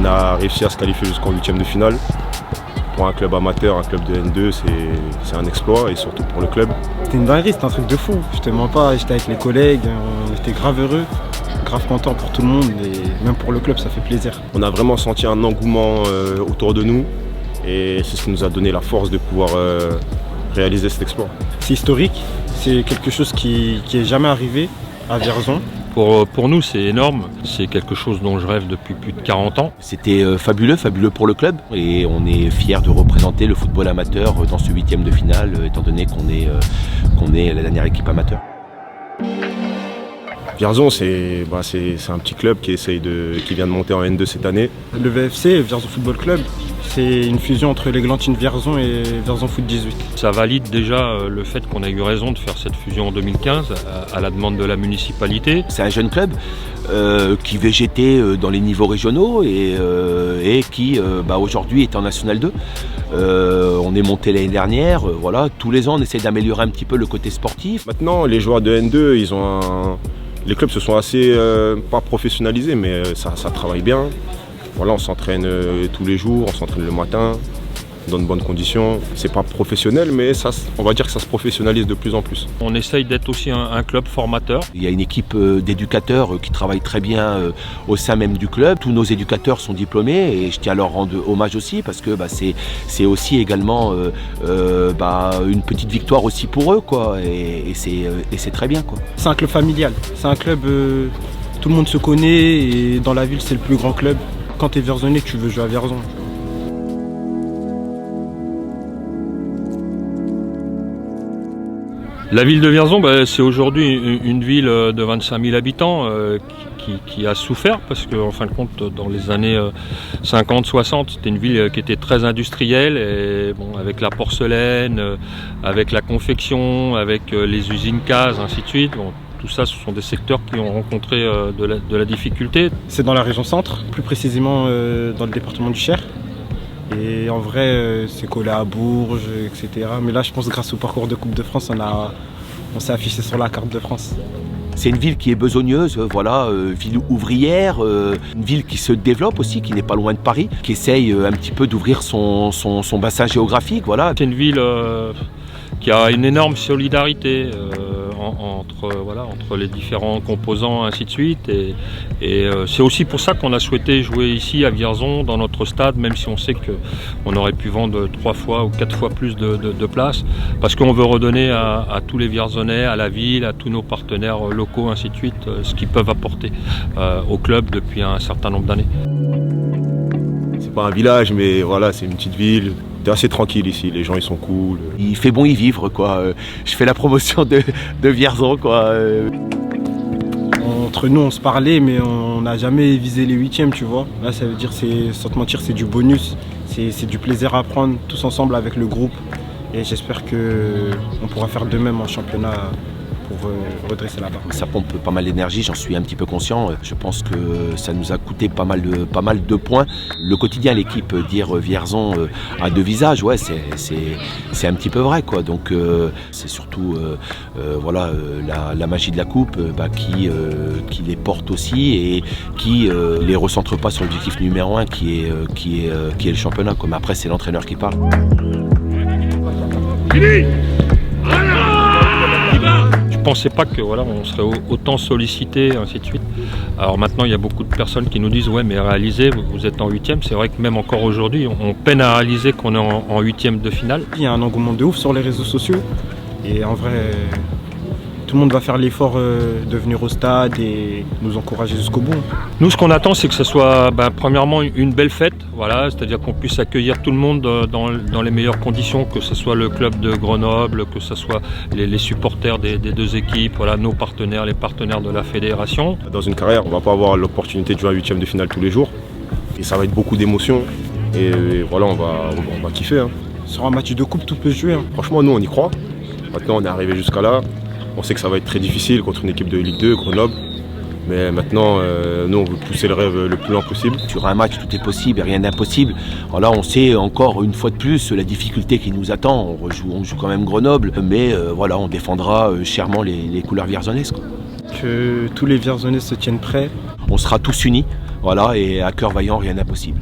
a réussi à se qualifier jusqu'en huitième de finale. Pour un club amateur, un club de N2, c'est un exploit et surtout pour le club. C'était une dinguerie, c'était un truc de fou. Je te mens pas, j'étais avec les collègues, on était grave heureux, grave content pour tout le monde et même pour le club, ça fait plaisir. On a vraiment senti un engouement autour de nous et c'est ce qui nous a donné la force de pouvoir réaliser cet exploit. C'est historique, c'est quelque chose qui est jamais arrivé à Vierzon. Pour nous, c'est énorme. C'est quelque chose dont je rêve depuis plus de 40 ans. C'était fabuleux pour le club. Et on est fiers de représenter le football amateur dans ce huitième de finale, étant donné qu'on est la dernière équipe amateur. Vierzon, c'est un petit club qui vient de monter en N2 cette année. Le VFC, Vierzon Football Club, c'est une fusion entre l'Églantine Vierzon et Vierzon Foot 18. Ça valide déjà le fait qu'on a eu raison de faire cette fusion en 2015 à la demande de la municipalité. C'est un jeune club qui végétait dans les niveaux régionaux et qui aujourd'hui est en National 2. On est monté l'année dernière. Voilà, tous les ans, on essaie d'améliorer un petit peu le côté sportif. Maintenant, les joueurs de N2, les clubs se sont assez, pas professionnalisés, mais ça travaille bien. Voilà, on s'entraîne tous les jours, on s'entraîne le matin, dans de bonnes conditions. C'est pas professionnel, mais on va dire que ça se professionnalise de plus en plus. On essaye d'être aussi un club formateur. Il y a une équipe d'éducateurs qui travaille très bien au sein même du club. Tous nos éducateurs sont diplômés et je tiens à leur rendre hommage aussi parce que c'est aussi également une petite victoire aussi pour eux, quoi. Et c'est très bien, quoi. C'est un club familial, c'est un club, tout le monde se connaît et dans la ville c'est le plus grand club. Quand tu es Vierzonais, tu veux jouer à Vierzon. La ville de Vierzon, c'est aujourd'hui une ville de 25 000 habitants qui a souffert parce qu'en fin de compte, dans les années 50-60, c'était une ville qui était très industrielle et avec la porcelaine, avec la confection, avec les usines CAS, ainsi de suite. Tout ça, ce sont des secteurs qui ont rencontré de la difficulté. C'est dans la région centre, plus précisément dans le département du Cher. Et en vrai, c'est collé à Bourges, etc. Mais là, je pense grâce au parcours de Coupe de France, on s'est affiché sur la carte de France. C'est une ville qui est besogneuse, ville ouvrière, une ville qui se développe aussi, qui n'est pas loin de Paris, qui essaye un petit peu d'ouvrir son bassin géographique. Voilà. C'est une ville qui a une énorme solidarité entre les différents composants, ainsi de suite. Et c'est aussi pour ça qu'on a souhaité jouer ici à Vierzon, dans notre stade, même si on sait qu'on aurait pu vendre 3 fois ou 4 fois plus de places, parce qu'on veut redonner à tous les Vierzonais, à la ville, à tous nos partenaires locaux, ainsi de suite, ce qu'ils peuvent apporter au club depuis un certain nombre d'années. C'est pas un village, mais voilà, c'est une petite ville. C'est assez tranquille ici, les gens ils sont cool. Il fait bon y vivre, quoi. Je fais la promotion de Vierzon, quoi. Entre nous on se parlait mais on n'a jamais visé les huitièmes, tu vois. Là ça veut dire, sans te mentir, c'est du bonus, c'est du plaisir à prendre tous ensemble avec le groupe. Et j'espère qu'on pourra faire de même en championnat pour redresser la barre. Ça pompe pas mal d'énergie, j'en suis un petit peu conscient. Je pense que ça nous a coûté pas mal de points. Le quotidien, l'équipe, dire Vierzon a 2 visages, ouais, c'est un petit peu vrai, quoi. Donc c'est surtout la magie de la coupe qui les porte aussi et qui les recentre pas sur l'objectif numéro 1 qui est le championnat. Comme après, c'est l'entraîneur qui parle. Je ne pensais pas on serait autant sollicité, ainsi de suite. Alors maintenant, il y a beaucoup de personnes qui nous disent « Ouais, mais réalisez, vous êtes en 8e ». C'est vrai que même encore aujourd'hui, on peine à réaliser qu'on est en 8e de finale. Il y a un engouement de ouf sur les réseaux sociaux. Et en vrai, tout le monde va faire l'effort de venir au stade et nous encourager jusqu'au bout. Nous, ce qu'on attend, c'est que ce soit premièrement une belle fête, c'est-à-dire qu'on puisse accueillir tout le monde dans les meilleures conditions, que ce soit le club de Grenoble, que ce soit les supporters des 2 équipes, nos partenaires, les partenaires de la fédération. Dans une carrière, on ne va pas avoir l'opportunité de jouer à 8e de finale tous les jours. Et ça va être beaucoup d'émotions. Et voilà, on va kiffer. Sur un match de coupe, tout peut se jouer. Franchement, nous, on y croit. Maintenant, on est arrivé jusqu'à là. On sait que ça va être très difficile contre une équipe de Ligue 2, Grenoble. Mais maintenant, nous, on veut pousser le rêve le plus loin possible. Sur un match, tout est possible et rien d'impossible. Alors là, on sait encore une fois de plus la difficulté qui nous attend. On joue quand même Grenoble, mais on défendra chèrement les couleurs vierzonaises, quoi. Que tous les Vierzonais se tiennent prêts. On sera tous unis. Voilà, et à cœur vaillant, rien n'est impossible.